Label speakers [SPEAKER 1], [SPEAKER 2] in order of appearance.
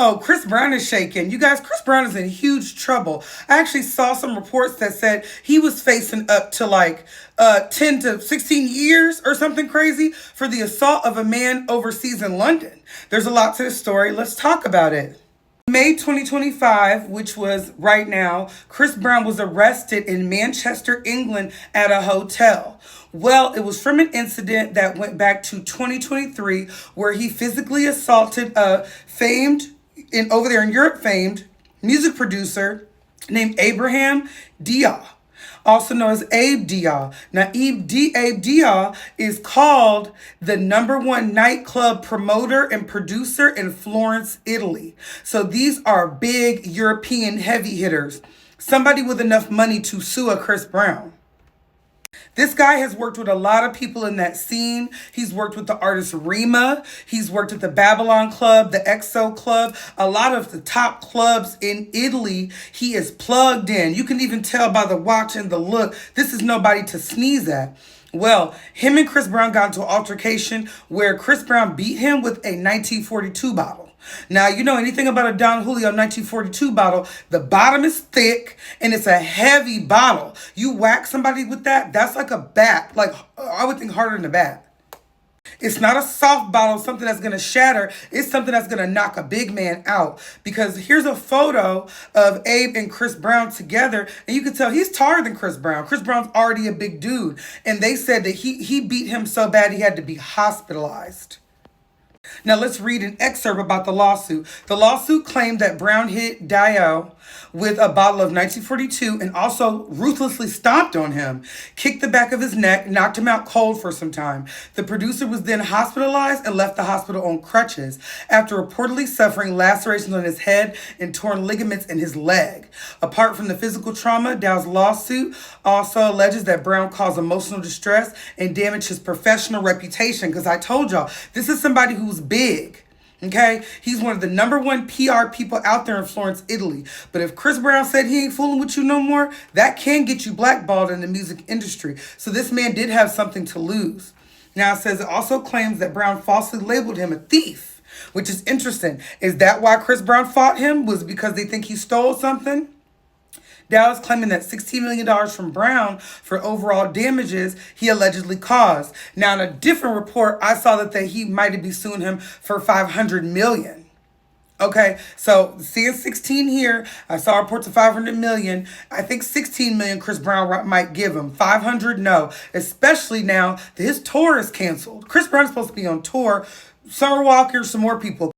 [SPEAKER 1] Oh, Chris Brown is shaking. You guys, Chris Brown is in huge trouble. I actually saw some reports that said he was facing up to like 10 to 16 years or something crazy for the assault of a man overseas in London. There's a lot to this story. Let's talk about it. May 2025, which was right now, Chris Brown was arrested in Manchester, England at a hotel. Well, it was from an incident that went back to 2023 where he physically assaulted a over there in Europe famed music producer named Abraham Dia, also known as Abe Dia. Now, Abe Dia is called the #1 nightclub promoter and producer in Florence, Italy. So these are big European heavy hitters. Somebody with enough money to sue a Chris Brown. This guy has worked with a lot of people in that scene. He's worked with the artist Rema. He's worked with the Babylon Club, the EXO Club, a lot of the top clubs in Italy. He is plugged in. You can even tell by the watch and the look, this is nobody to sneeze at. Well, him and Chris Brown got into an altercation where Chris Brown beat him with a 1942 bottle. Now, you know anything about a Don Julio 1942 bottle, the bottom is thick and it's a heavy bottle. You whack somebody with that, that's like a bat. Like, I would think harder than a bat. It's not a soft bottle, something that's going to shatter. It's something that's going to knock a big man out. Because here's a photo of Abe and Chris Brown together, and you can tell he's taller than Chris Brown. Chris Brown's already a big dude. And they said that he beat him so bad he had to be hospitalized. Now let's read an excerpt about the lawsuit. The lawsuit claimed that Brown hit Dio with a bottle of 1942 and also ruthlessly stomped on him, kicked the back of his neck, knocked him out cold for some time. The producer was then hospitalized and left the hospital on crutches after reportedly suffering lacerations on his head and torn ligaments in his leg. Apart from the physical trauma, Dow's lawsuit also alleges that Brown caused emotional distress and damaged his professional reputation. Because I told y'all, this is somebody who's big. Okay, he's one of the #1 PR people out there in Florence, Italy. But if Chris Brown said he ain't fooling with you no more, that can get you blackballed in the music industry. So this man did have something to lose. Now it says it also claims that Brown falsely labeled him a thief, which is interesting. Is that why Chris Brown fought him? Was it because they think he stole something? Dow is claiming that $16 million from Brown for overall damages he allegedly caused. Now, in a different report, I saw that he might be suing him for $500 million. Okay, so seeing 16 here, I saw reports of $500 million. I think $16 million Chris Brown might give him. $500, no. Especially now that his tour is canceled. Chris Brown is supposed to be on tour. Summer Walker, some more people.